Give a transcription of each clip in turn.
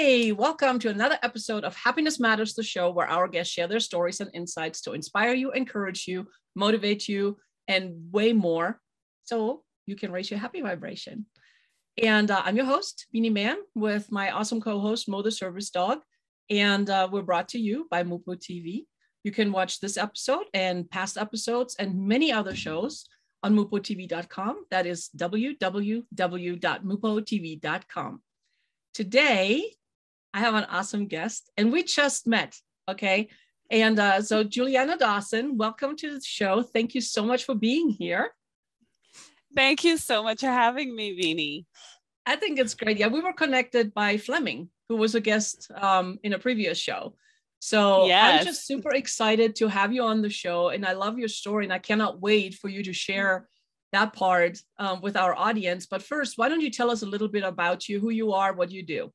Hey, welcome to another episode of Happiness Matters, the show where our guests share their stories and insights to inspire you, encourage you, motivate you, and way more so you can raise your happy vibration. And I'm your host, Beanie Man, with my awesome co-host, Mo the Service Dog. And we're brought to you by Mupo TV. You can watch this episode and past episodes and many other shows on mupotv.com. That is www.mupotv.com. Today, I have an awesome guest, and we just met, okay? And so Julianna Dawson, welcome to the show. Thank you so much for being here. Thank you so much for having me, Beanie. I think it's great. Yeah, we were connected by Fleming, who was a guest in a previous show. So yes. I'm just super excited to have you on the show, and I love your story, and I cannot wait for you to share that part with our audience. But first, why don't you tell us a little bit about you, who you are, what you do?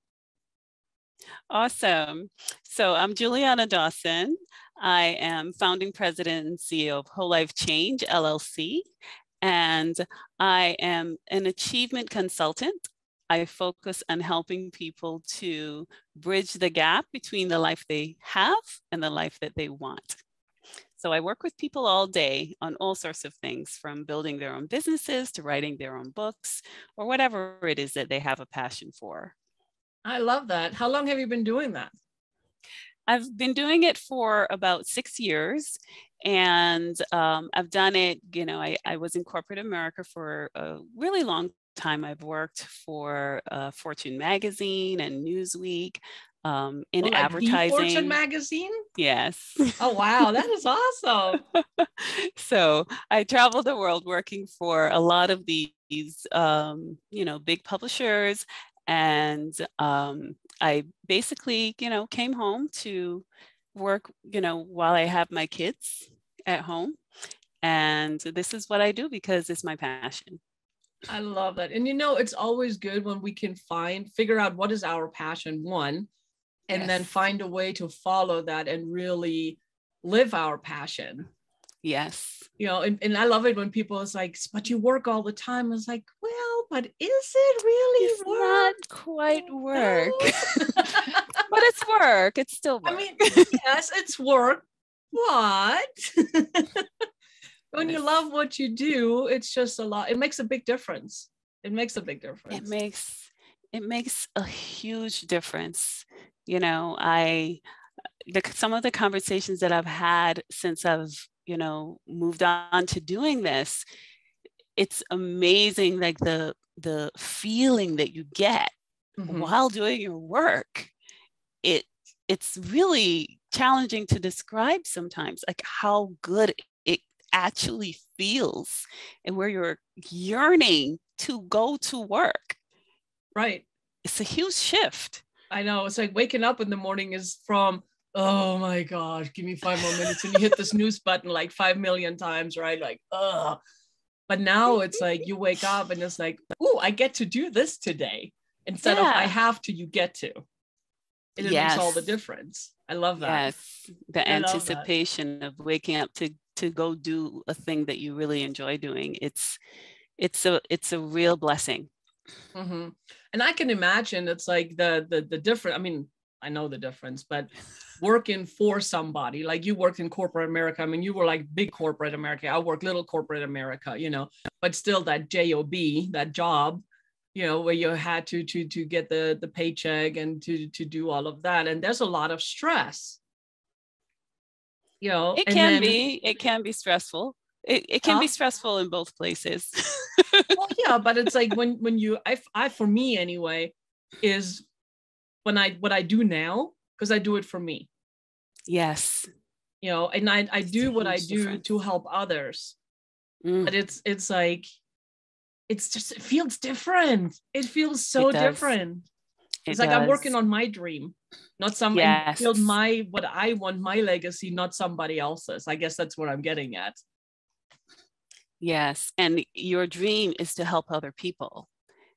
Awesome. So I'm Julianna Dawson. I am founding president and CEO of Whole Life Change, LLC, and I am an achievement consultant. I focus on helping people to bridge the gap between the life they have and the life that they want. So I work with people all day on all sorts of things, from building their own businesses to writing their own books or whatever it is that they have a passion for. I love that. How long have you been doing that? I've been doing it for about 6 years, and I've done it, I was in corporate America for a really long time. I've worked for Fortune magazine and Newsweek. In advertising. The Fortune magazine? Yes. Oh, wow. That is awesome. So I traveled the world working for a lot of these, big publishers. And I basically, came home to work, while I have my kids at home. And this is what I do because it's my passion. I love that. And, it's always good when we can figure out what is our passion, one, and then find a way to follow that and really live our passion. Yes. And I love it when people is like, but you work all the time. It's like, well, but is it really it's work? Not quite work. But it's work. It's still work. I mean, yes, it's work. But when you love what you do, it's just a lot. It makes a big difference. It makes a big difference. It makes a huge difference. Some of the conversations that I've had since I've, moved on to doing this, it's amazing, like the feeling that you get while doing your work. It's really challenging to describe sometimes, like how good it actually feels and where you're yearning to go to work. Right. It's a huge shift. I know. It's like waking up in the morning is from, oh my gosh, give me 5 more minutes. And you hit the snooze button like 5 million times, right? Like, ugh. But now it's like you wake up and it's like, oh, I get to do this today. Instead of I have to, you get to. And it makes all the difference. I love that. Yes. The anticipation of waking up to go do a thing that you really enjoy doing. It's a real blessing. Mm-hmm. And I can imagine it's like the different. I mean, I know the difference, but working for somebody, like you worked in corporate America. I mean, you were like big corporate America. I work little corporate America, but still that job, that job, where you had to get the paycheck and to do all of that. And there's a lot of stress. It can be stressful. It can be stressful in both places. Well, yeah, but it's like when you, I for me anyway, is what I do now, because I do it for me. Yes. And I do what I do to help others. But it's like, it feels different. It feels so different. It's like I'm working on my dream, not build what I want, my legacy, not somebody else's. I guess that's what I'm getting at. Yes. And your dream is to help other people.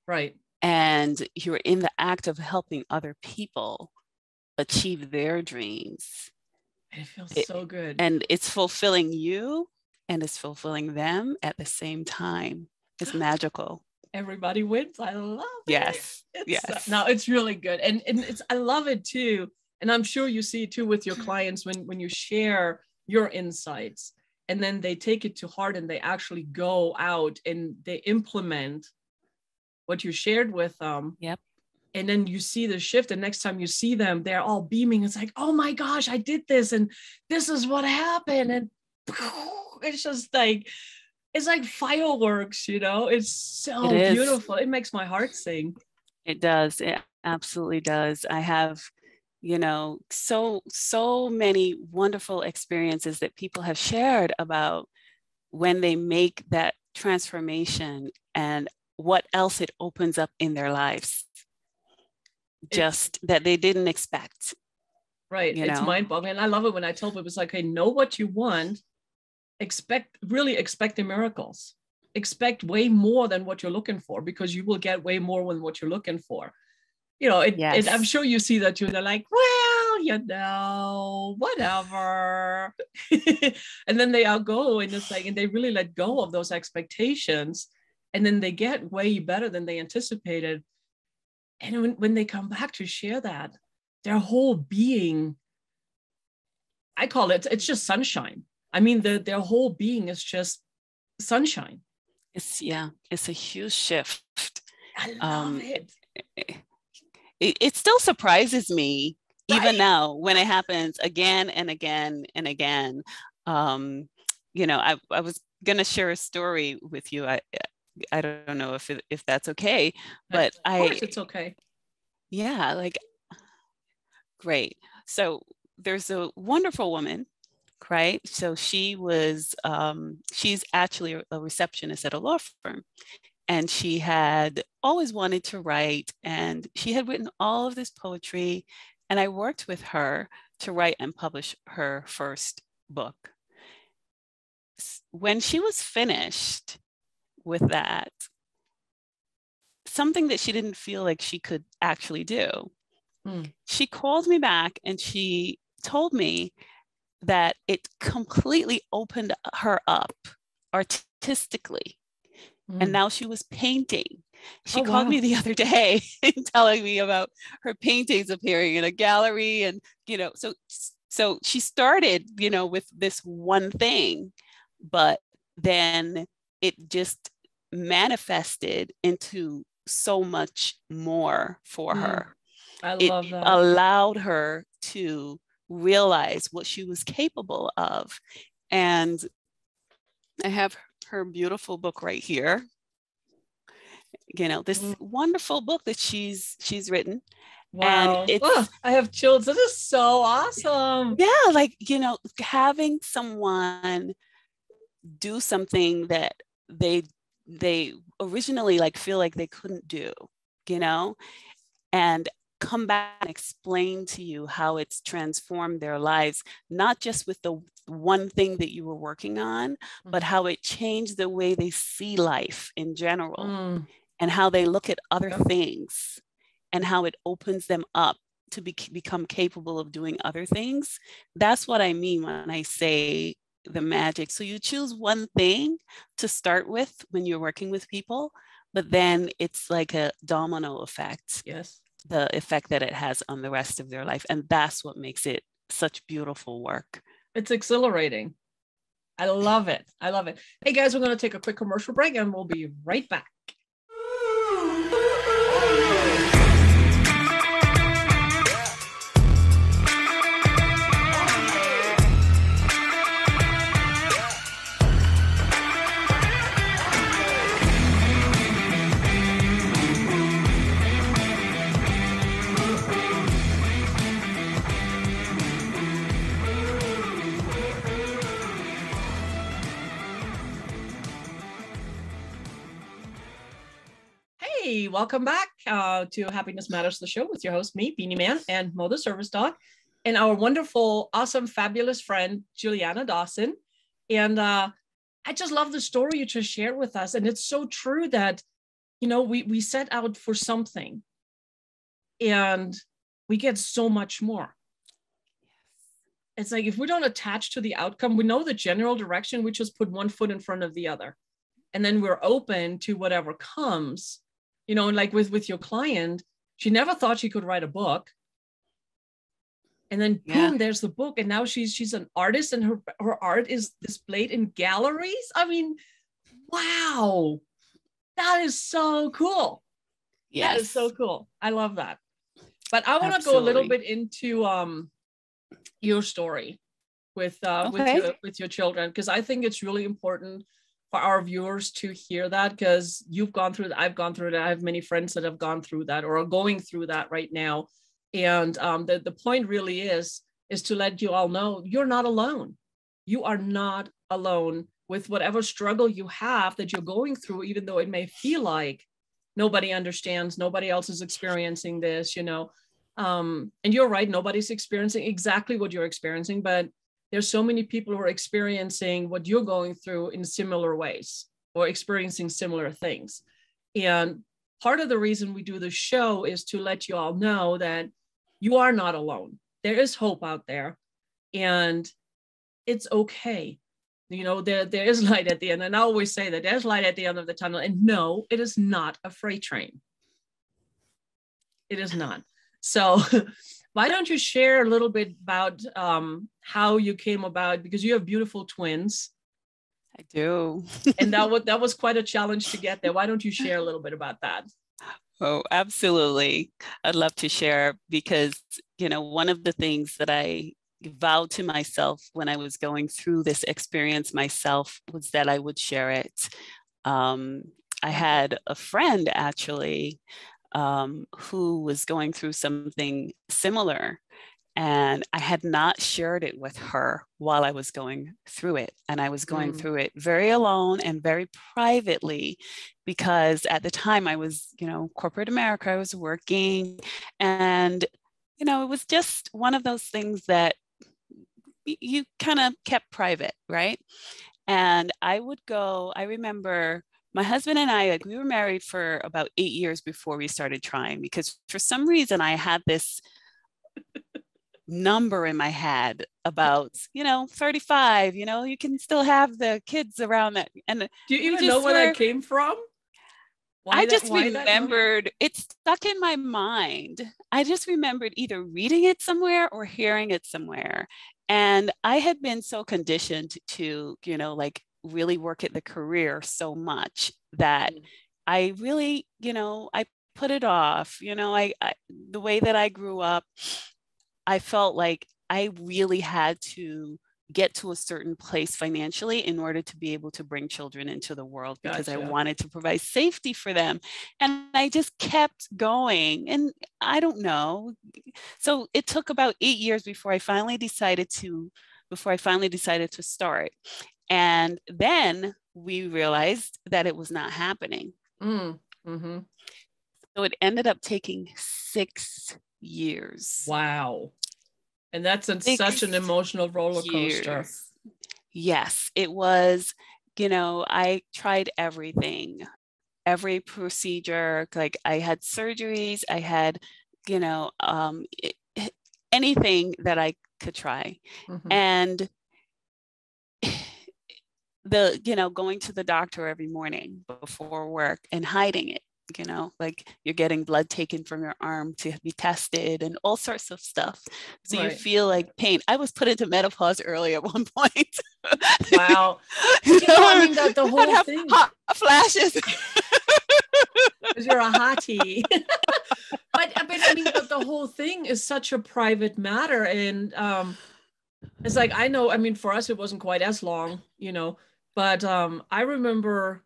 Right. And you're in the act of helping other people achieve their dreams. And it feels so good. And it's fulfilling you and it's fulfilling them at the same time. It's magical. everybody wins. I love it. Yes. Yes. No, it's really good. And I love it too. And I'm sure you see it too with your clients when you share your insights and then they take it to heart and they actually go out and they implement what you shared with them. Yep. And then you see the shift. And next time you see them, they're all beaming. It's like, oh my gosh, I did this. And this is what happened. And it's just like, it's like fireworks, you know, it's so beautiful. It makes my heart sing. It does. It absolutely does. I have, you know, so many wonderful experiences that people have shared about when they make that transformation and what else it opens up in their lives, just that they didn't expect. Right. It's mind-boggling. And I love it when I tell people, it's like, hey, know what you want. Expect the miracles. Expect way more than what you're looking for, because you will get way more than what you're looking for. You know, I'm sure you see that too. They're like, well, you know, whatever. And then they outgo, and it's like, and they really let go of those expectations. And then they get way better than they anticipated. And when they come back to share that, their whole being, I call it, it's just sunshine. I mean, their whole being is just sunshine. It's a huge shift. I love it. It still surprises me, right? Even now when it happens again and again and again. You know, I was going to share a story with you. I don't know if that's okay, but of course it's okay. Yeah, like, great. So there's a wonderful woman, right? So she's actually a receptionist at a law firm, and she had always wanted to write, and she had written all of this poetry, and I worked with her to write and publish her first book. When she was finished with that, something that she didn't feel like she could actually do, she called me back and she told me that it completely opened her up artistically. And now she was painting. She called me the other day telling me about her paintings appearing in a gallery. And, you know, so she started, you know, with this one thing, but then it just manifested into so much more for her. I love that. It allowed her to realize what she was capable of. And I have her beautiful book right here. You know, this wonderful book that she's written. Wow. And it's, I have chills. This is so awesome. Yeah, like, you know, having someone do something that they originally like feel like they couldn't do, you know, and come back and explain to you how it's transformed their lives, not just with the one thing that you were working on, but how it changed the way they see life in general, and how they look at other things, and how it opens them up to become capable of doing other things. That's what I mean when I say the magic. So you choose one thing to start with when you're working with people, but then it's like a domino effect. Yes. The effect that it has on the rest of their life. And that's what makes it such beautiful work. It's exhilarating. I love it. I love it. Hey guys, we're going to take a quick commercial break and we'll be right back. Hey, welcome back to Happiness Matters, the show with your host, me, Beanie Man, and Mo the Service Dog, and our wonderful, awesome, fabulous friend, Julianna Dawson. And I just love the story you just shared with us. And it's so true that, you know, we set out for something and we get so much more. It's like, if we don't attach to the outcome, we know the general direction, we just put one foot in front of the other. and then we're open to whatever comes, and like with your client, she never thought she could write a book. And then boom, there's the book. And now she's an artist, and her art is displayed in galleries. I mean, wow, that is so cool. Yes. That is so cool. I love that. But I want to go a little bit into your story with your children, because I think it's really important for our viewers to hear that, because you've gone through that, I've gone through that, I have many friends that have gone through that or are going through that right now. And the point really is to let you all know you're not alone. You are not alone with whatever struggle you have that you're going through, even though it may feel like nobody understands, nobody else is experiencing this, and you're right, nobody's experiencing exactly what you're experiencing, but there's so many people who are experiencing what you're going through in similar ways or experiencing similar things. And part of the reason we do the show is to let you all know that you are not alone. There is hope out there, and it's okay. There is light at the end. And I always say that there's light at the end of the tunnel. And no, it is not a freight train. It is not. So why don't you share a little bit about how you came about, because you have beautiful twins. I do. And that was quite a challenge to get there. Why don't you share a little bit about that? Oh, absolutely. I'd love to share, because, one of the things that I vowed to myself when I was going through this experience myself was that I would share it. I had a friend actually who was going through something similar, and I had not shared it with her while I was going through it. And I was going through it very alone and very privately, because at the time I was, corporate America, I was working, and, it was just one of those things that you kind of kept private, right? And I remember my husband and I, we were married for about 8 years before we started trying, because for some reason I had this number in my head about 35, you can still have the kids around that. And do you even know where that came from? I just remembered it stuck in my mind. I just remembered either reading it somewhere or hearing it somewhere. And I had been so conditioned to really work at the career so much that I really I put it off. I the way that I grew up, I felt like I really had to get to a certain place financially in order to be able to bring children into the world, because I wanted to provide safety for them. And I just kept going, and I don't know. So it took about 8 years before I finally decided to start. And then we realized that it was not happening. Mm-hmm. So it ended up taking 6 years. Wow. And that's such an emotional roller coaster. Yes, it was. I tried everything, every procedure. Like I had surgeries, I had, anything that I could try. And going to the doctor every morning before work and hiding it, like you're getting blood taken from your arm to be tested and all sorts of stuff. So you feel like pain. I was put into menopause early at one point. Wow. I mean, the whole thing. Hot flashes. Because you're a hottie. but I mean, the whole thing is such a private matter. And it's like, I know, I mean, for us, it wasn't quite as long, but I remember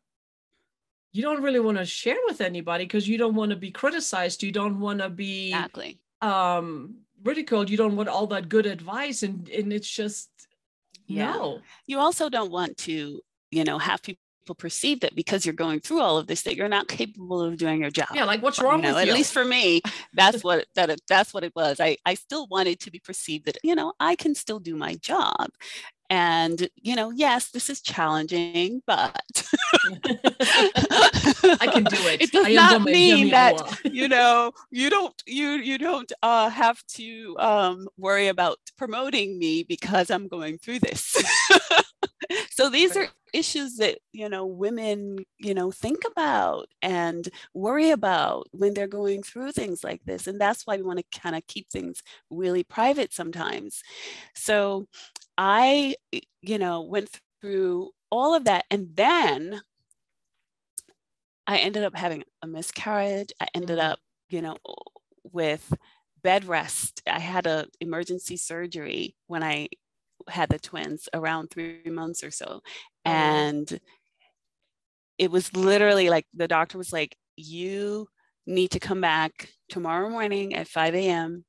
you don't really want to share with anybody because you don't want to be criticized. You don't want to be ridiculed. You don't want all that good advice. And it's just, no. You also don't want to, have people perceive that because you're going through all of this, that you're not capable of doing your job. Yeah, like what's wrong with you? At least for me, that's what it was. I still wanted to be perceived that, I can still do my job. And, yes, this is challenging, but I can do it. It does not mean that, you don't have to worry about promoting me because I'm going through this. So these are issues that, women, think about and worry about when they're going through things like this. And that's why we want to kind of keep things really private sometimes. So I, went through all of that. And then I ended up having a miscarriage. I ended up, with bed rest. I had an emergency surgery when I had the twins around 3 months or so. And it was literally like, the doctor was like, you need to come back tomorrow morning at 5 a.m.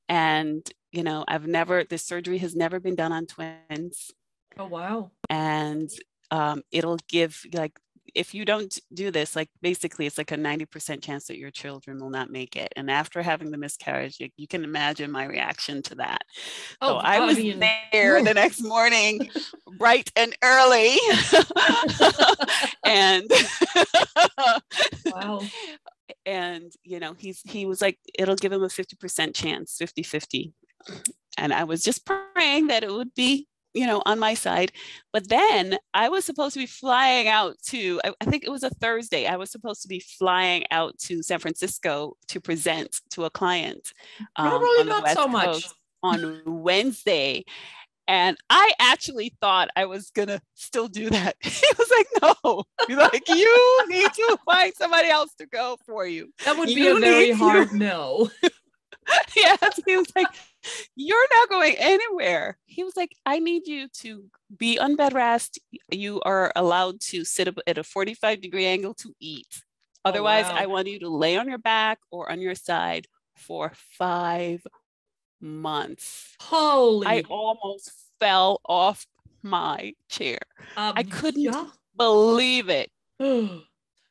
And, this surgery has never been done on twins. Oh, wow. And it'll give, like, if you don't do this, like, basically it's like a 90% chance that your children will not make it. And after having the miscarriage, you can imagine my reaction to that. So I was there the next morning, bright and early. And wow. And, he was like, it'll give him a 50% chance, 50-50. And I was just praying that it would be, on my side. But then I was supposed to be flying out to, I think it was a Thursday. I was supposed to be flying out to San Francisco to present to a client Probably not so much on Wednesday. And I actually thought I was gonna still do that. He was like, no, he's like, you need to find somebody else to go for you. That would be a very hard no. Yes, he was like, you're not going anywhere. He was like, I need you to be on bed rest. You are allowed to sit up at a 45-degree angle to eat. Otherwise, I want you to lay on your back or on your side for 5 months. I almost fell off my chair. I couldn't believe it.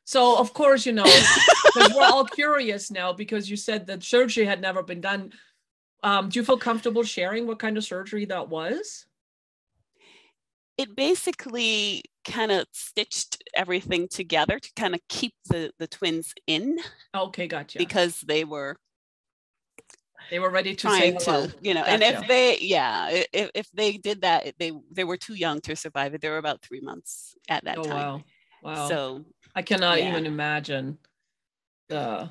So, of course, because we're all curious now, because you said that surgery had never been done. Do you feel comfortable sharing what kind of surgery that was? It basically kind of stitched everything together to kind of keep the twins in. Okay, gotcha. Because they were ready to say hello. Gotcha. And if they did that, they were too young to survive it. They were about 3 months at that time. Wow. So I cannot even imagine the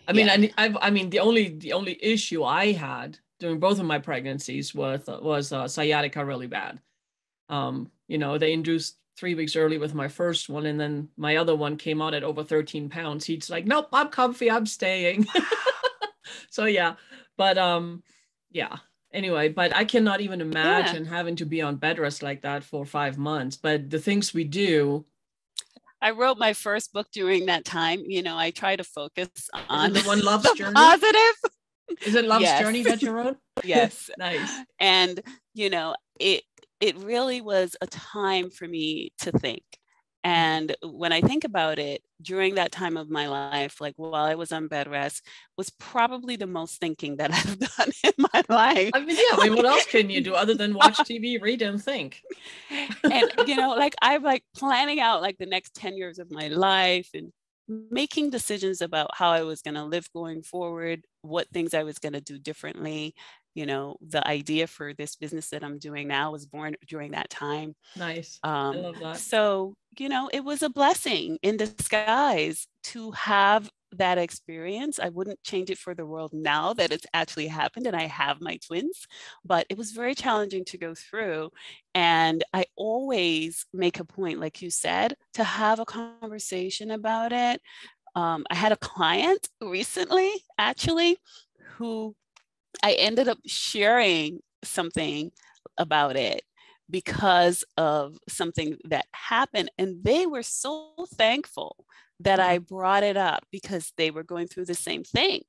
the only issue I had during both of my pregnancies was sciatica really bad. They induced 3 weeks early with my first one, and then my other one came out at over 13 pounds. He's like, nope, I'm comfy, I'm staying. So yeah, but anyway, but I cannot even imagine having to be on bed rest like that for 5 months. But the things we do. I wrote my first book during that time. I try to focus on the one Love's Journey? Positive. Is it Love's Journey that you wrote? Yes. Nice. And, it really was a time for me to think. And when I think about it, during that time of my life, like while I was on bed rest, was probably the most thinking that I've done in my life. What else can you do other than watch TV, read, and think? And, I'm like planning out like the next 10 years of my life and making decisions about how I was going to live going forward, what things I was going to do differently. The idea for this business that I'm doing now was born during that time. Nice. I love that. So, it was a blessing in disguise to have that experience. I wouldn't change it for the world now that it's actually happened and I have my twins, but it was very challenging to go through. And I always make a point, like you said, to have a conversation about it. I had a client recently, actually, who I ended up sharing something about it because of something that happened. And they were so thankful that I brought it up because they were going through the same thing.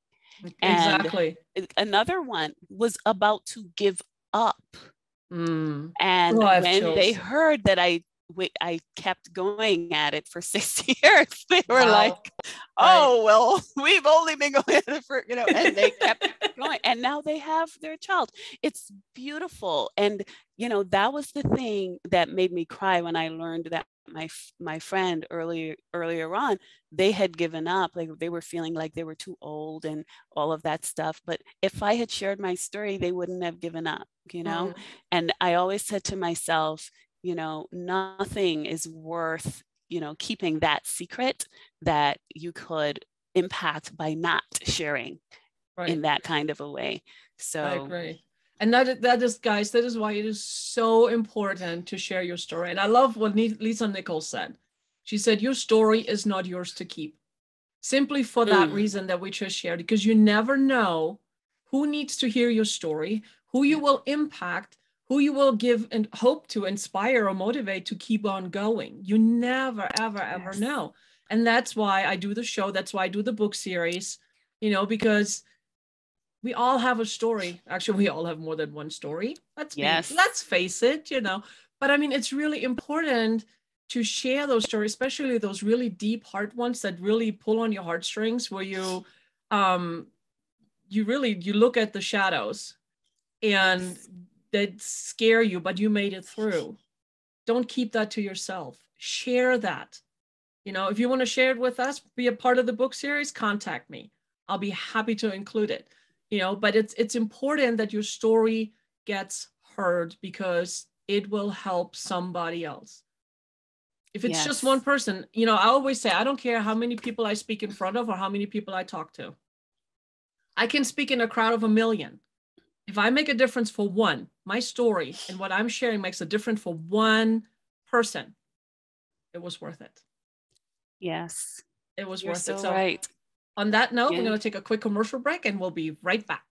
Exactly. And another one was about to give up. And when they heard that I kept going at it for 6 years, they were like, oh, well, we've only been going at it for, and they kept going. And now they have their child. It's beautiful. And, that was the thing that made me cry when I learned that my friend earlier on, they had given up. Like they were feeling like they were too old and all of that stuff. But if I had shared my story, they wouldn't have given up, And I always said to myself, you know, nothing is worth, you know, keeping that secret that you could impact by not sharing Right. in that kind of a way. I So agree. And that is, guys, that is why it is so important to share your story. And I love what Lisa Nichols said. She said, your story is not yours to keep. Simply for that reason that we just shared, because you never know who needs to hear your story, who you will impact, who you will give and hope to inspire or motivate to keep on going. You never, ever, ever know. And that's why I do the show. That's why I do the book series, you know, because we all have a story. Actually, we all have more than one story. Let's face it, you know. But I mean, it's really important to share those stories, especially those really deep heart ones that really pull on your heartstrings, where you look at the shadows and that scare you, but you made it through. Don't keep that to yourself. Share that. You know, if you want to share it with us, be a part of the book series, contact me. I'll be happy to include it. You know, but it's important that your story gets heard, because it will help somebody else. If it's just one person, you know, I always say, I don't care how many people I speak in front of or how many people I talk to. I can speak in a crowd of 1,000,000. If I make a difference for one, my story and what I'm sharing makes a difference for one person, it was worth it. Yes. It was You're worth so it. So right. on that note, we're going to take a quick commercial break and we'll be right back.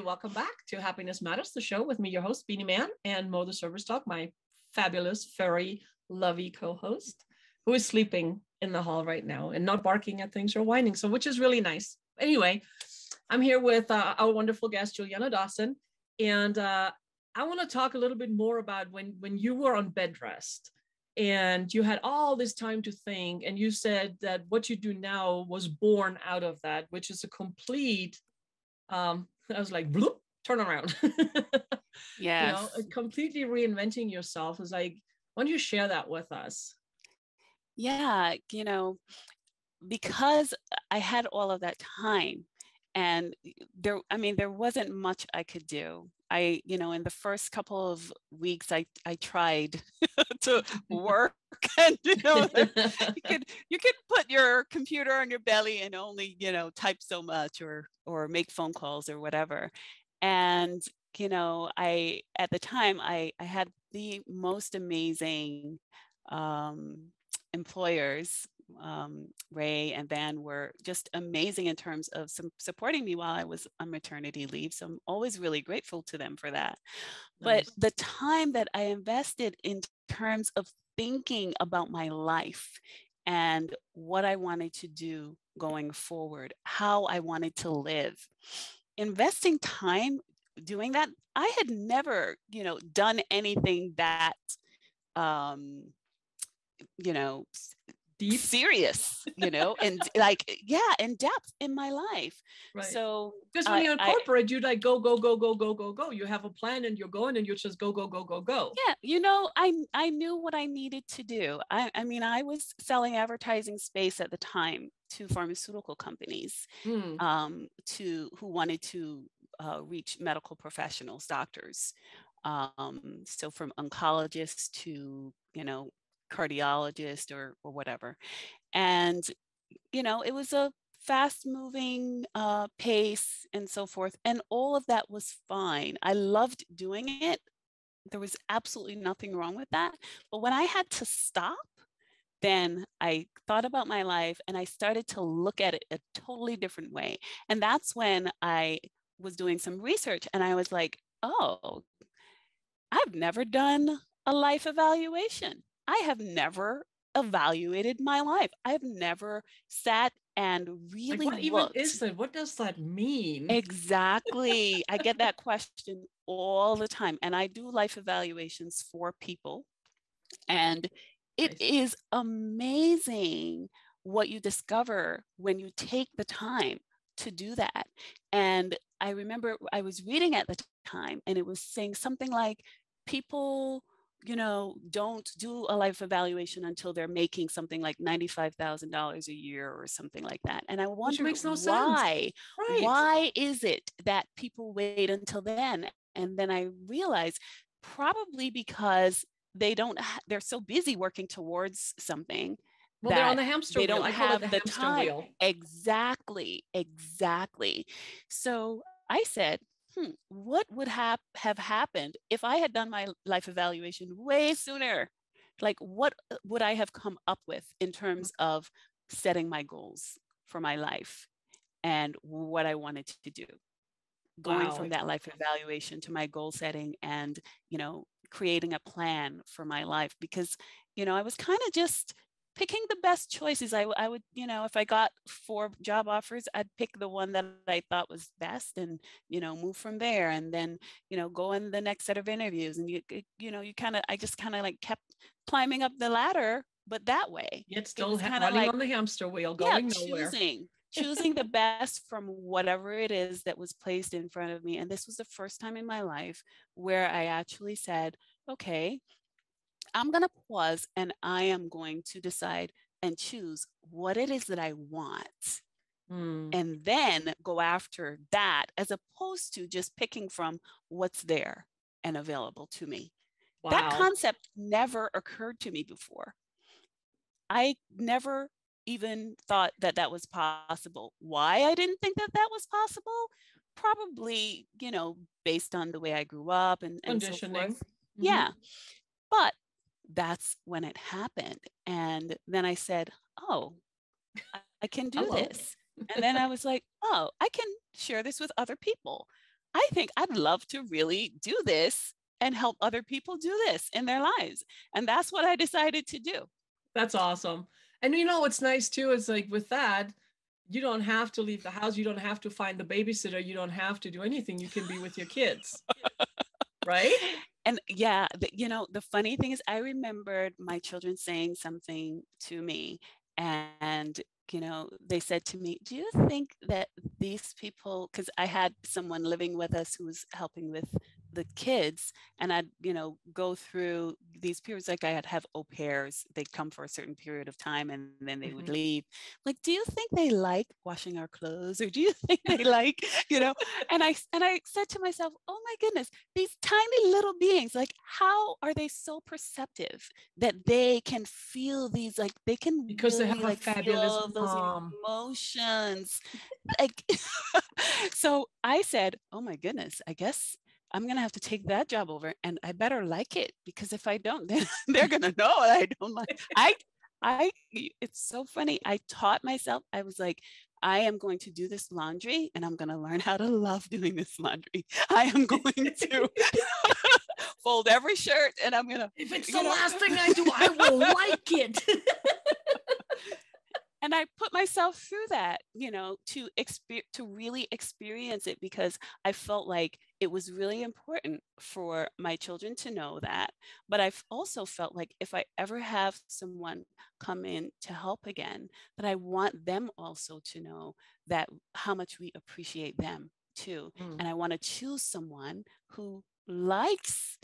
Welcome back to Happiness Matters, the show with me, your host, Beanie Man, and Mo the Service Dog, my fabulous, furry, lovey co-host, who is sleeping in the hall right now and not barking at things or whining, so which is really nice. Anyway, I'm here with our wonderful guest, Julianna Dawson, and I want to talk a little bit more about when you were on bed rest and you had all this time to think, and you said that what you do now was born out of that, which is a complete I was like, bloop, turn around. You know, completely reinventing yourself is like, why don't you share that with us? Yeah, you know, because I had all of that time, and there wasn't much I could do. You know, in the first couple of weeks, I tried to work, and you know, you could put your computer on your belly and only, you know, type so much or make phone calls or whatever. And you know, at the time I had the most amazing employers. Ray and Van were just amazing in terms of supporting me while I was on maternity leave. So I'm always really grateful to them for that. But the time that I invested in terms of thinking about my life and what I wanted to do going forward, how I wanted to live, investing time doing that, I had never, you know, done anything that, you know, deep, serious, you know, and like, in depth in my life. Right. So because when you're in corporate, you like go, go, go, go, go, go, go. You have a plan and you're going and you just go, go, go, go, go. Yeah. You know, I knew what I needed to do. I mean, I was selling advertising space at the time to pharmaceutical companies, who wanted to reach medical professionals, doctors. So from oncologists to, you know, cardiologist or whatever. And, you know, it was a fast moving pace and so forth. And all of that was fine. I loved doing it. There was absolutely nothing wrong with that. But when I had to stop, then I thought about my life and I started to look at it a totally different way. And that's when I was doing some research and I was like, oh, I've never done a life evaluation. I have never evaluated my life. I've never sat and really what even is that? What does that mean? Exactly. I get that question all the time. And I do life evaluations for people. And it is amazing what you discover when you take the time to do that. And I remember I was reading at the time, and it was saying something like, people, don't do a life evaluation until they're making something like $95,000 a year or something like that. And I wondered, makes no why? Sense. Right. Why is it that people wait until then? And then I realized probably because they're so busy working towards something. Well, they're on the hamster wheel. They don't have the time. Wheel. Exactly. So I said, what would have happened if I had done my life evaluation way sooner? Like, what would I have come up with in terms of setting my goals for my life and what I wanted to do? Going from that life evaluation to my goal setting and, creating a plan for my life, because, I was kind of just picking the best choices. I would, if I got 4 job offers, I'd pick the one that I thought was best and, move from there. And then, go in the next set of interviews. And I just kind of like kept climbing up the ladder, but that way. Yet still running on the hamster wheel, going nowhere. Choosing the best from whatever it is that was placed in front of me. And this was the first time in my life where I actually said, okay, I'm going to pause and I am going to decide and choose what it is that I want. And then go after that, as opposed to just picking from what's there and available to me. Wow. That concept never occurred to me before. I never even thought that was possible. Why I didn't think that was possible? Probably, based on the way I grew up and conditioning. So forth. Yeah. But that's when it happened. And then I said, oh, I can do this. And then I was like, oh, I can share this with other people. I think I'd love to really do this and help other people do this in their lives. And that's what I decided to do. That's awesome. And what's nice too is, like, with that, you don't have to leave the house. You don't have to find the babysitter. You don't have to do anything. You can be with your kids. Right? And yeah, the funny thing is, I remembered my children saying something to me, and they said to me, do you think that these people, because I had someone living with us who was helping with the kids, and I'd, go through these periods, like I'd have au pairs, they'd come for a certain period of time and then they would leave. Like, do you think they like washing our clothes? Or do you think they like, and I said to myself, oh my goodness, these tiny little beings, like, how are they so perceptive that they can feel these, like, they can, because really, they have a fabulous those emotions. Like, so I said, oh my goodness, I guess I'm going to have to take that job over, and I better like it, because if I don't, then they're going to know I don't like. It's so funny. I taught myself, I was like, I am going to do this laundry, and I'm going to learn how to love doing this laundry. I am going to fold every shirt, and I'm going to. If it's the last thing I do, I will like it. And I put myself through that, to really experience it, because I felt like it was really important for my children to know that. But I've also felt like if I ever have someone come in to help again, that I want them also to know that how much we appreciate them too. And I want to choose someone who likes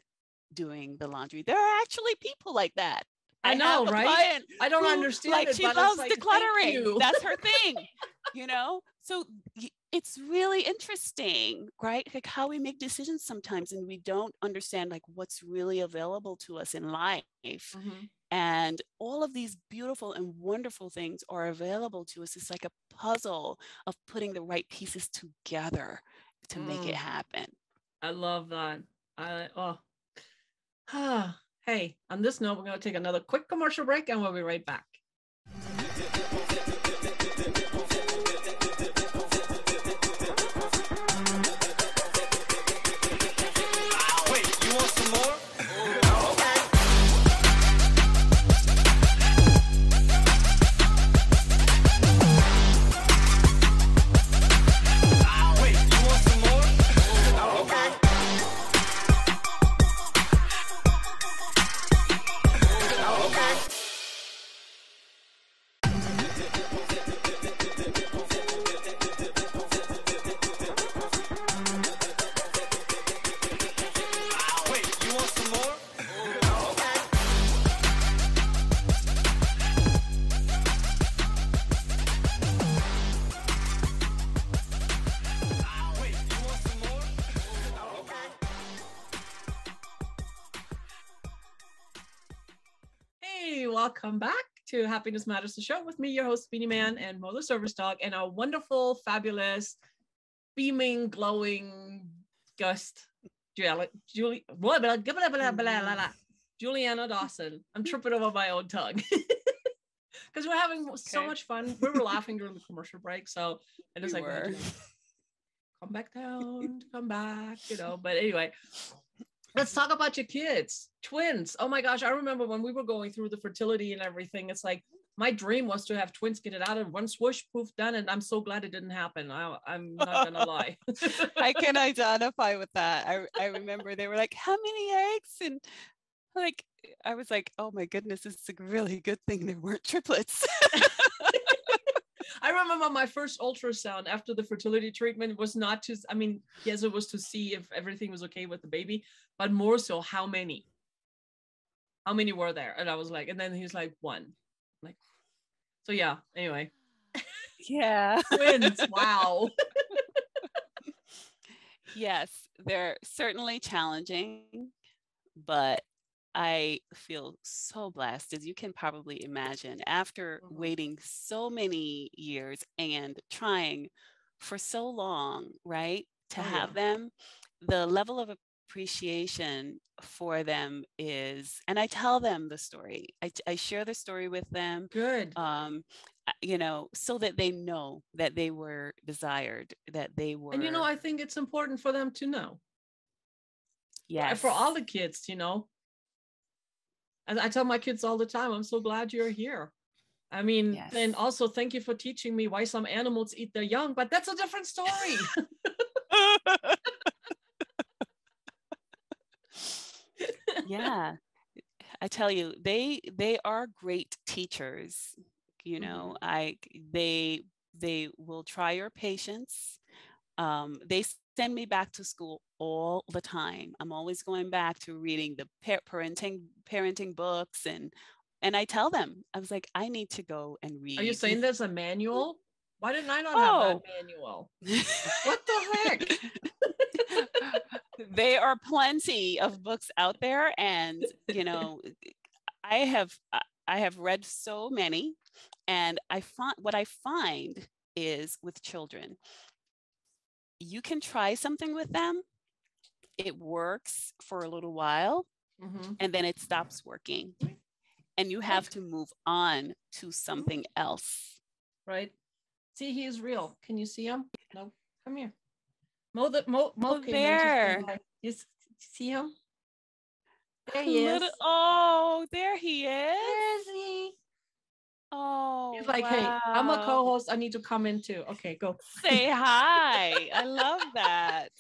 doing the laundry. There are actually people like that. I know, right? I don't understand like, it, she but loves it's like, decluttering. That's her thing, So it's really interesting, right? Like how we make decisions sometimes, and we don't understand like what's really available to us in life. And all of these beautiful and wonderful things are available to us. It's like a puzzle of putting the right pieces together to make it happen. I love that. Hey, on this note, we're going to take another quick commercial break, and we'll be right back. Wait, you want some more? welcome back to Happiness Matters, the show with me, your host, Beanie Man, and Mo the Service Dog, and our wonderful, fabulous, beaming, glowing guest, Julianna Dawson. I'm tripping over my own tongue because we're having so much fun. We were laughing during the commercial break, so and it's come back down, come back, But anyway, let's talk about your kids, twins. Oh my gosh, I remember when we were going through the fertility and everything. It's like my dream was to have twins, get it out of one swoosh, poof, done. And I'm so glad it didn't happen. I'm not gonna lie. I can identify with that. I remember they were like, how many eggs? And like, I was like, oh my goodness, it's a really good thing there weren't triplets. I remember my first ultrasound after the fertility treatment was not to, yes, it was to see if everything was okay with the baby, but more so how many were there? And I was like, and then he's like, one. Like, so yeah, anyway. Yeah. Twins, wow. Yes, they're certainly challenging, but I feel so blessed, as you can probably imagine, after waiting so many years and trying for so long, right, to have them. The level of appreciation for them is, and I tell them the story. I share the story with them. Good. So that they know that they were desired, that they were. And I think it's important for them to know. Yes. For all the kids, And I tell my kids all the time, I'm so glad you're here. Yes. And also thank you for teaching me why some animals eat their young, but that's a different story. Yeah. I tell you, they are great teachers. They will try your patience. They send me back to school all the time. I'm always going back to reading the parenting books, and I tell them, I was like, I need to go and read. Are you saying there's a manual? Why didn't I not have that manual? What the heck? There are plenty of books out there, and I have read so many, and what I find is with children, you can try something with them, it works for a little while, and then it stops working, and you have to move on to something else. Right. See, he is real. Can you see him? No, come here. Mo there. You see him? There he is. Oh, there he is. Where is he? Oh, he's like, wow. Hey, I'm a co-host. I need to come in too. Okay, go. Say hi. I love that.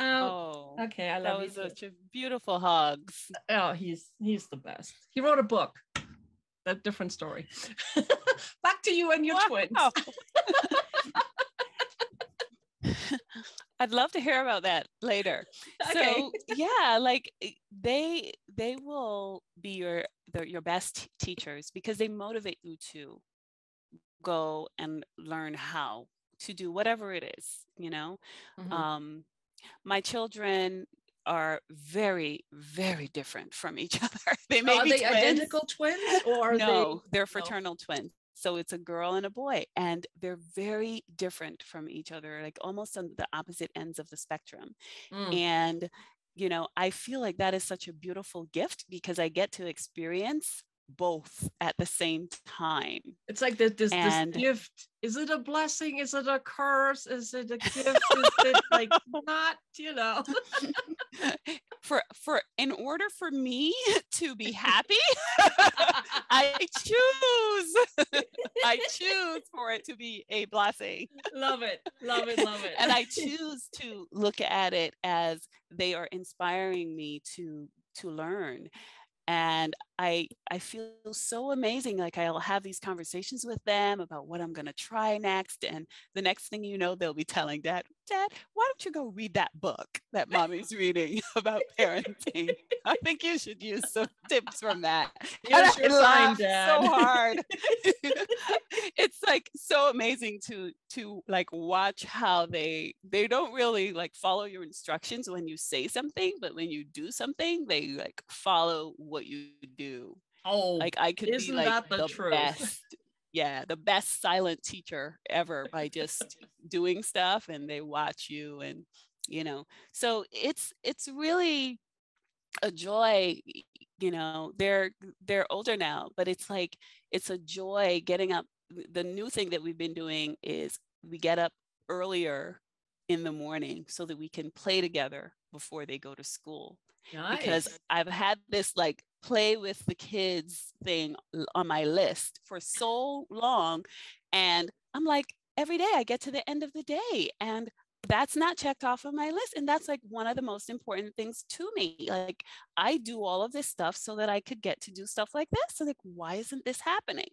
Okay, I love you. That was such a beautiful hugs. Oh, he's the best. He wrote a book. A different story. Back to you and your twins. I'd love to hear about that later. Okay. So yeah, like they will be your best teachers, because they motivate you to go and learn how to do whatever it is, My children are very, very different from each other. They may are be they twins. Identical twins, or no, they're fraternal twins. So it's a girl and a boy, and they're very different from each other, like almost on the opposite ends of the spectrum. And, I feel like that is such a beautiful gift, because I get to experience both at the same time. It's like this gift. Is it a blessing? Is it a curse? Is it a gift? Is it like not, For in order for me to be happy, I choose for it to be a blessing. Love it. And I choose to look at it as they are inspiring me to learn. And I feel so amazing. Like I'll have these conversations with them about what I'm going to try next. And the next thing you know, they'll be telling Dad, why don't you go read that book that Mommy's reading about parenting? I think you should use some tips from that. Here's your sign, Dad. So hard. It's like so amazing to like watch how they don't really like follow your instructions when you say something, but when you do something, they like follow what you do. Oh, Like I could be isn't like that the truth? best, yeah, the best silent teacher ever by just doing stuff, and they watch you, and so it's really a joy. They're older now, but it's like it's a joy getting up. The new thing that we've been doing is we get up earlier in the morning so that we can play together before they go to school. Because Nice. I've had this like play with the kids thing on my list for so long, and I'm like, every day I get to the end of the day and that's not checked off of my list. And that's like one of the most important things to me. Like I do all of this stuff so that I could get to do stuff like this. So like, why isn't this happening?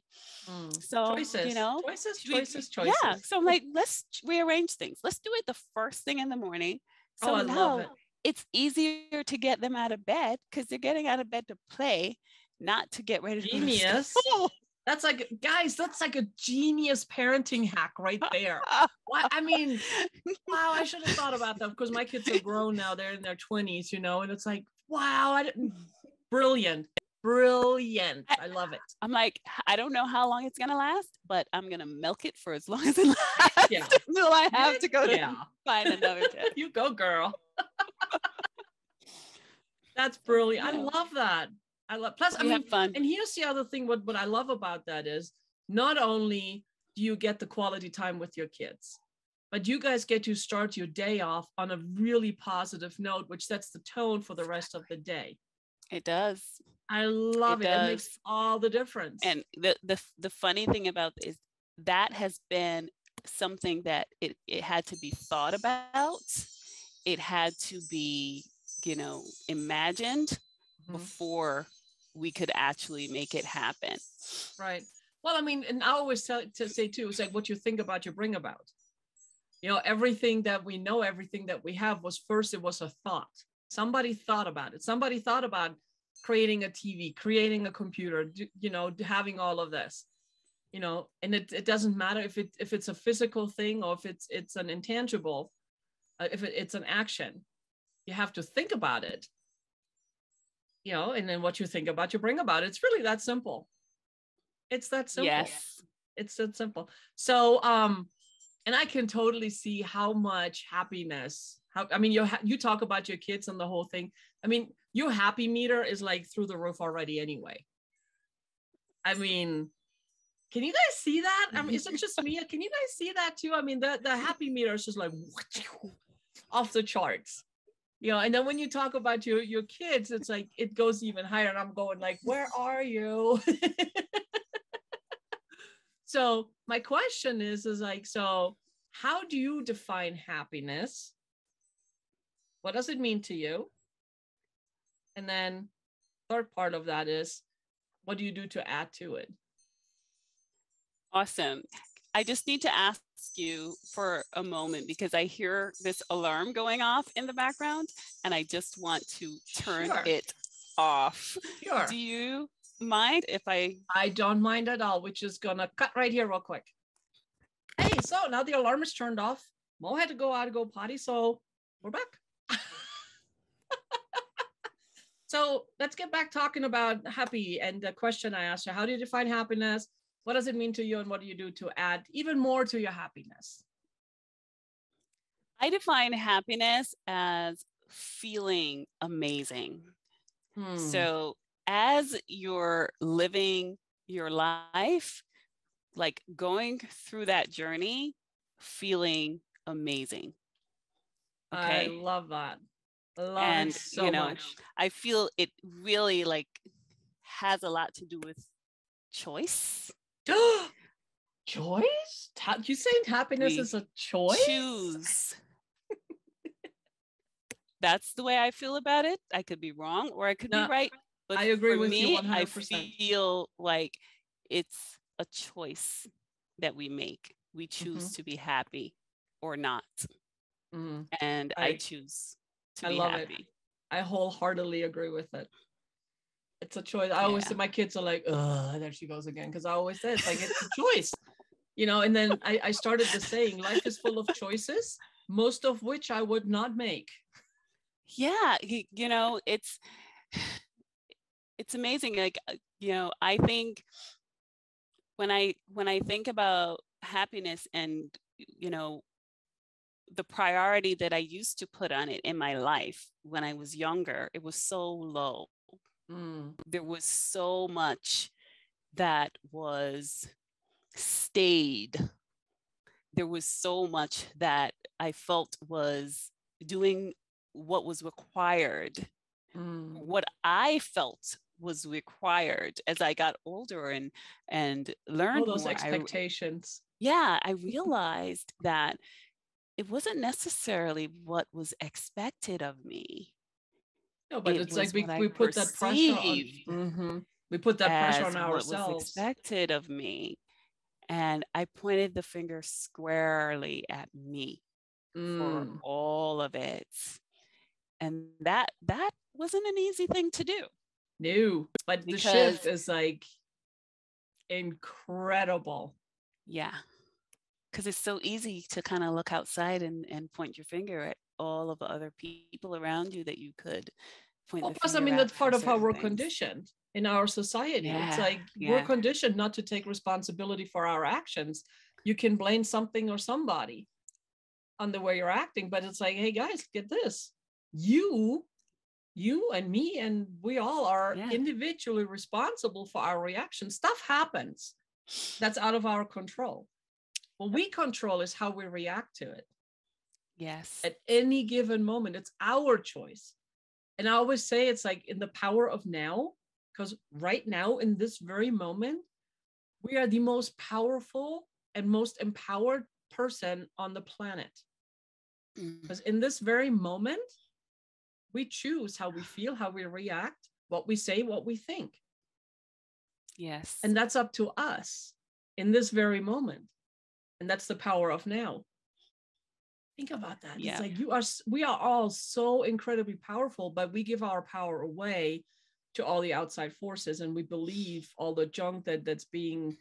So, Choices. yeah. So I'm like, let's rearrange things. Let's do it the first thing in the morning. So I love it. It's easier to get them out of bed because they're getting out of bed to play, not to get ready to Genius. go to school. That's like, guys, that's like a genius parenting hack right there. I mean, wow, I should have thought about that because my kids are grown now. They're in their 20s, and it's like, wow, brilliant. I love it. I'm like, I don't know how long it's going to last, but I'm going to milk it for as long as it lasts until I have to go to find another kid. You go, girl. That's brilliant. I love that. Plus, I mean, fun. And here's the other thing. What I love about that is not only do you get the quality time with your kids, but you guys get to start your day off on a really positive note, which sets the tone for the rest of the day. It does. I love it. It makes all the difference. And the funny thing about it is that has been something that it had to be thought about. It had to be, imagined before we could actually make it happen. Right. Well, I mean, and I always say too, it's like what you think about, you bring about. Everything that we know, everything that we have it was a thought. Somebody thought about it. Somebody thought about creating a TV, creating a computer, having all of this, and it doesn't matter if it's a physical thing or if it's an intangible, if it's an action, you have to think about it. And then what you think about, you bring about. It's really that simple. It's that simple. Yes. It's that simple. So, and I can totally see how much happiness, you talk about your kids and the whole thing. I mean, your happy meter is like through the roof already anyway. I mean, can you guys see that? I mean, is it just me? Can you guys see that too? I mean, the happy meter is just like off the charts. And then when you talk about your kids, it's like it goes even higher, and I'm going like, where are you? So my question is like, so how do you define happiness? What does it mean to you? And then third part of that is, what do you do to add to it? Awesome. I just need to ask you for a moment because I hear this alarm going off in the background and I just want to turn it off. Sure. Do you mind if I don't mind at all. We're just gonna cut right here real quick. Hey, so now the alarm is turned off. Mo had to go out to go potty, so we're back. So let's get back talking about happy, and the question I asked you: how do you define happiness? What does it mean to you, and what do you do to add even more to your happiness? I define happiness as feeling amazing. So as you're living your life, like going through that journey, feeling amazing. Okay. I love that. Love it so much. I feel it really like has a lot to do with choice. Choice? You saying happiness is a choice? Choose. That's the way I feel about it. I could be wrong or I could be right. But I agree with me, you 100%. I feel like it's a choice that we make. We choose to be happy or not. And I choose to be happy. It. I wholeheartedly agree with it. It's a choice. I always say, my kids are like, oh, there she goes again. Because I always say, it's like, it's a choice. And then I started the saying, life is full of choices, most of which I would not make. Yeah. It's it's amazing. Like, I think when I think about happiness and, the priority that I used to put on it in my life when I was younger, it was so low. There was so much that was stayed. There was so much that I felt was doing what was required, what I felt was required as I got older and learned all those more. expectations. I realized that it wasn't necessarily what was expected of me. No, but It it's was like what I we put that pressure on. perceived We put that pressure on as what was ourselves. expected of me. And I pointed the finger squarely at me for all of it. And that wasn't an easy thing to do. No, but the shift is like incredible. Yeah. Because it's so easy to kind of look outside and point your finger at all of the other people around you that you could point the Plus, I finger mean, at that's for part of how certain we're things. conditioned in our society. It's Yeah, like we're conditioned not to take responsibility for our actions. You can blame something or somebody on the way you're acting, but it's like, hey guys, get this. You and me and we all are individually responsible for our reactions. Stuff happens that's out of our control. What we control is how we react to it. Yes. At any given moment, it's our choice. And I always say it's like in the power of now, because right now, in this very moment, we are the most powerful and most empowered person on the planet. Because in this very moment, we choose how we feel, how we react, what we say, what we think. Yes. And that's up to us in this very moment. And that's the power of now. Think about that. Yeah. It's like we are all so incredibly powerful, but we give our power away to all the outside forces, and we believe all the junk that's being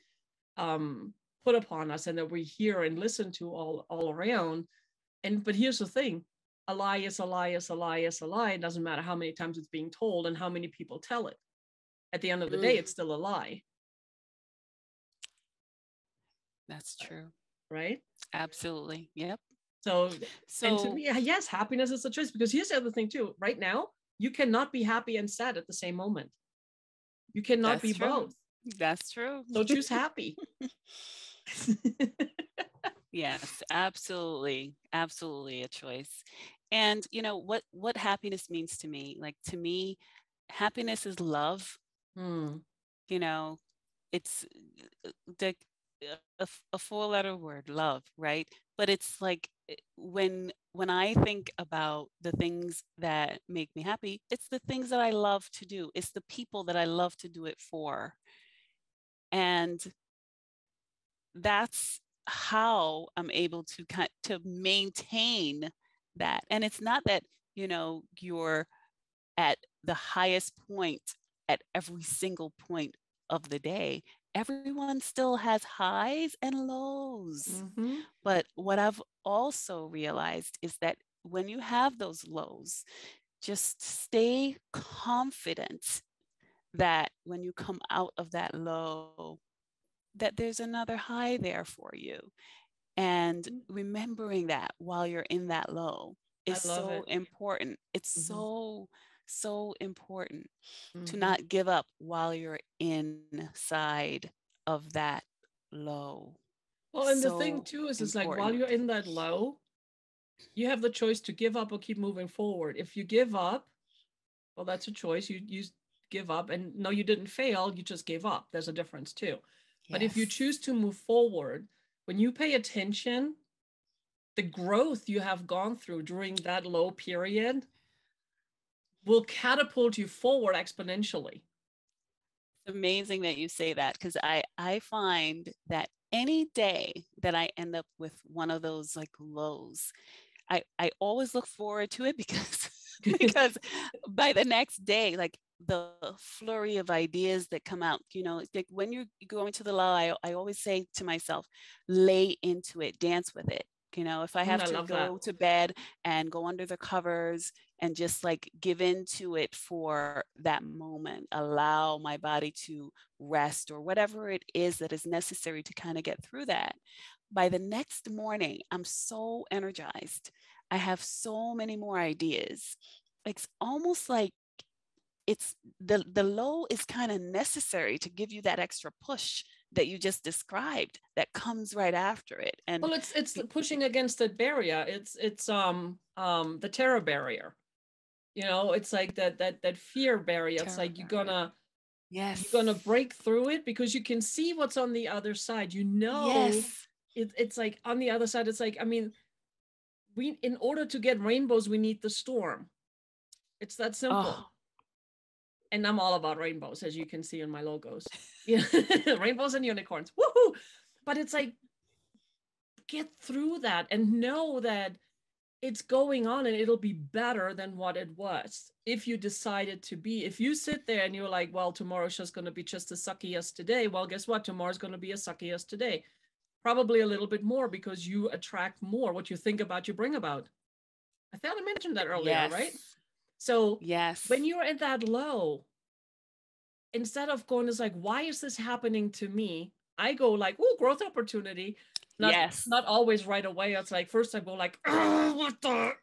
put upon us and that we hear and listen to all around. But here's the thing: a lie is a lie is a lie is a lie. It doesn't matter how many times it's being told and how many people tell it. At the end of the day, it's still a lie. That's true. Right? Absolutely. Yep. So and to me, yes, happiness is a choice, because here's the other thing too. Right now, you cannot be happy and sad at the same moment. You cannot be both. That's true. So choose happy. Yes, absolutely. Absolutely a choice. And what happiness means to me, like to me, happiness is love. It's a four-letter word, love, right? But it's like when I think about the things that make me happy, it's the things that I love to do. It's the people that I love to do it for. And that's how I'm able to maintain that. And it's not that, you're at the highest point at every single point of the day. Everyone still has highs and lows. But what I've also realized is that when you have those lows, just stay confident that when you come out of that low, that there's another high there for you. And remembering that while you're in that low is so important. It's so important to not give up while you're inside of that low. Well, and the thing too is, it's like while you're in that low, you have the choice to give up or keep moving forward. If you give up, well, that's a choice. You give up, and no, you didn't fail. You just gave up. There's a difference too. Yes. But if you choose to move forward, when you pay attention, the growth you have gone through during that low period will catapult you forward exponentially. It's amazing that you say that, because I find that any day that I end up with one of those like lows, I always look forward to it because by the next day, like the flurry of ideas that come out, like when you're going to the low, I always say to myself, lay into it, dance with it. You know, if I have I to love go that. to bed and go under the covers and just like give into it for that moment, allow my body to rest or whatever it is that is necessary to kind of get through that. By the next morning, I'm so energized. I have so many more ideas. It's almost like it's the low is kind of necessary to give you that extra push that you just described that comes right after it. And Well, it's pushing against the barrier. It's the terror barrier. You know, it's like that fear barrier. It's terror like barrier. you're gonna Yes. break through it because you can see what's on the other side. You know, Yes. it's like on the other side. It's like, I mean, we in order to get rainbows, we need the storm. It's that simple. Oh, And I'm all about rainbows, as you can see in my logos. Yeah, rainbows and unicorns. Woohoo! But it's like, get through that and know that it's going on and it'll be better than what it was if you decided to be. If you sit there and you're like, well, tomorrow's just going to be just as sucky as today, well, guess what? Tomorrow's going to be as sucky as today. Probably a little bit more because you attract more. What you think about, you bring about. I thought I mentioned that earlier, right? yes. So when Yes. you're at that low, instead of going, it's like, why is this happening to me? I go like, oh, growth opportunity. Yes. Not always right away. It's like first I go like, what the,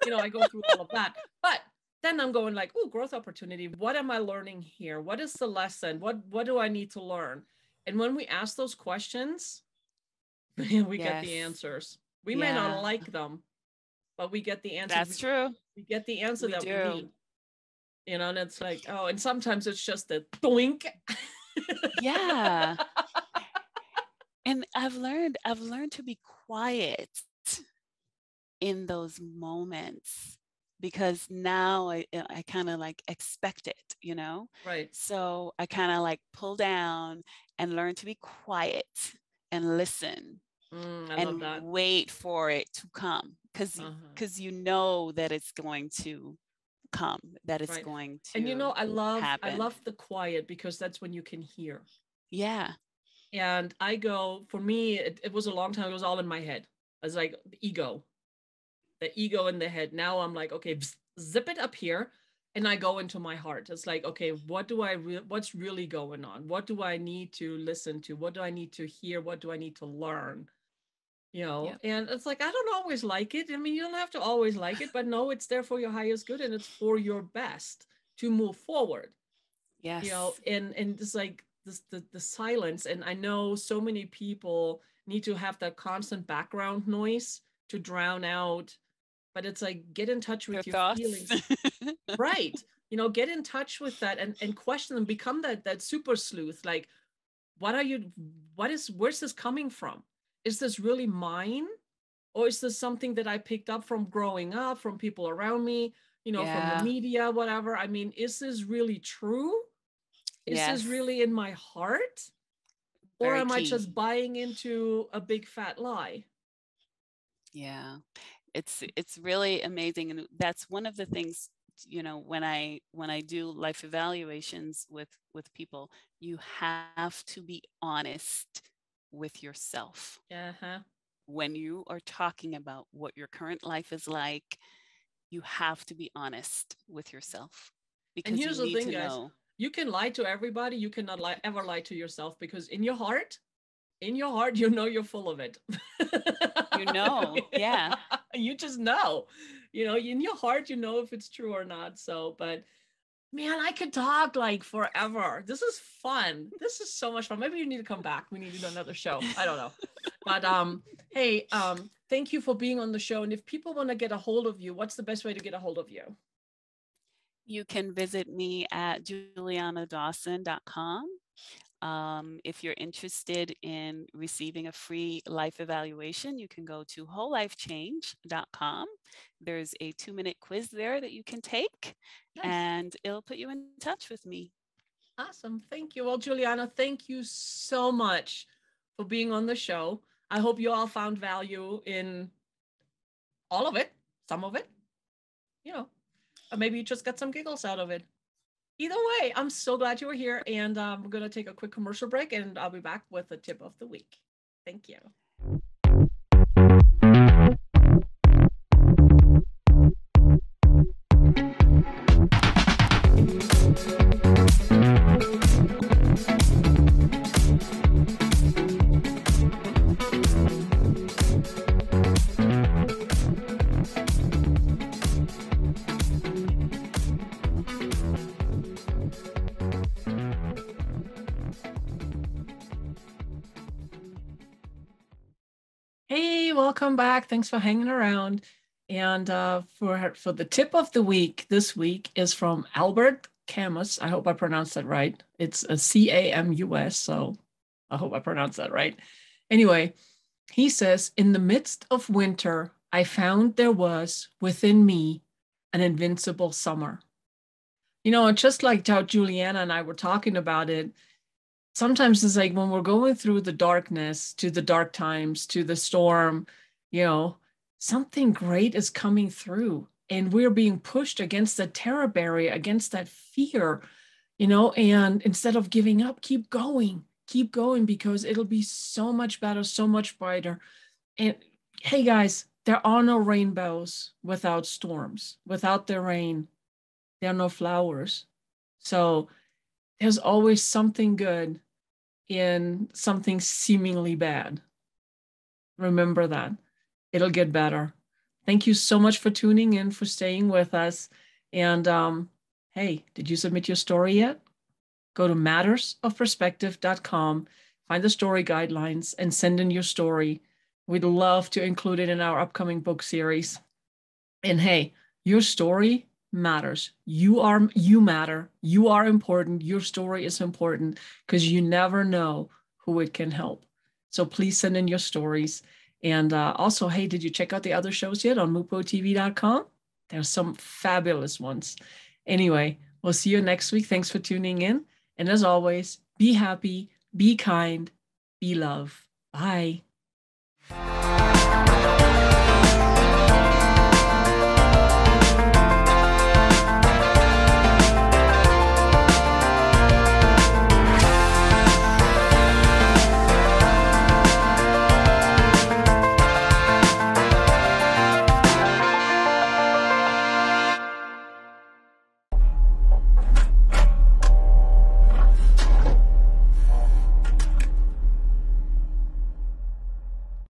you know, I go through all of that. But then I'm going like, oh, growth opportunity. What am I learning here? What is the lesson? What do I need to learn? And when we ask those questions, we get the Yes. answers. We may not Yeah. like them, but we get the answers. That's true. We get the answer We that we need. do. You know, and it's like, oh, and sometimes it's just a doink. Yeah. And I've learned to be quiet in those moments because now I kind of like expect it, you know? Right. So I kind of like pull down and learn to be quiet and listen I love and that. wait for it to come Uh-huh. because you know that it's going to come, that it's Right. going And you know, to I happen. love the quiet because that's when you can hear. Yeah. And I go, for me, it was a long time, it was all in my head. I was like the ego in the head. Now I'm like, okay, zip it up here. And I go into my heart. It's like, okay, what's really going on? What do I need to listen to? What do I need to hear? What do I need to learn? You know, Yep. and it's like, I don't always like it. I mean, you don't have to always like it, but no, it's there for your highest good and it's for your best to move forward. You know, Yes. and it's like this the silence. And I know so many people need to have that constant background noise to drown out, but it's like, get in touch Your with your thoughts. feelings. Right. You know, get in touch with that and question them, become that super sleuth. Like, what are you, where's this coming from? Is this really mine? Or is this something that I picked up from growing up, from people around me, you know, from the Yeah. media, whatever? I mean, is this really true? Is this Yes. really in my heart? Or Very am I key. just buying into a big fat lie? Yeah. It's really amazing. And that's one of the things, you know, when I do life evaluations with people, you have to be honest with yourself. Uh-huh. When you are talking about what your current life is like, you have to be honest with yourself And because you here's the need thing, to guys. know. You can lie to everybody. You cannot ever lie to yourself because in your heart, you know you're full of it. You know, yeah. You just know, you know, in your heart, you know if it's true or not. So, but man, I could talk like forever. This is fun. This is so much fun. Maybe you need to come back. We need to do another show. I don't know. But hey, thank you for being on the show. And if people want to get a hold of you, what's the best way to get a hold of you? You can visit me at juliannadawson.com. If you're interested in receiving a free life evaluation, you can go to wholelifechange.com. There's a 2-minute quiz there that you can take, Nice. and it'll put you in touch with me. Awesome. Thank you. Well, Julianna, thank you so much for being on the show. I hope you all found value in all of it, some of it, you know, or maybe you just got some giggles out of it. Either way, I'm so glad you were here. And we're going to take a quick commercial break and I'll be back with the tip of the week. Thank you. welcome back. Thanks for hanging around. And for the tip of the week this week is from Albert Camus. I hope I pronounced that right. It's a Camus, so I hope I pronounced that right. Anyway, he says, in the midst of winter, I found there was within me an invincible summer. You know, just like how Julianna and I were talking about it, sometimes it's like when we're going through the darkness, to the dark times, to the storm, you know, something great is coming through and we're being pushed against that terror barrier, against that fear, you know, and instead of giving up, keep going because it'll be so much better, so much brighter. And hey guys, there are no rainbows without storms. Without the rain, there are no flowers. So there's always something good in something seemingly bad. Remember that. It'll get better. Thank you so much for tuning in, for staying with us. And hey, did you submit your story yet? Go to mattersofperspective.com, find the story guidelines, and send in your story. We'd love to include it in our upcoming book series. And hey, your story matters. You matter. You are important. Your story is important because you never know who it can help. So please send in your stories. And also, hey, did you check out the other shows yet on mupotv.com? There's some fabulous ones. Anyway, we'll see you next week. Thanks for tuning in. And as always, be happy, be kind, be love. Bye.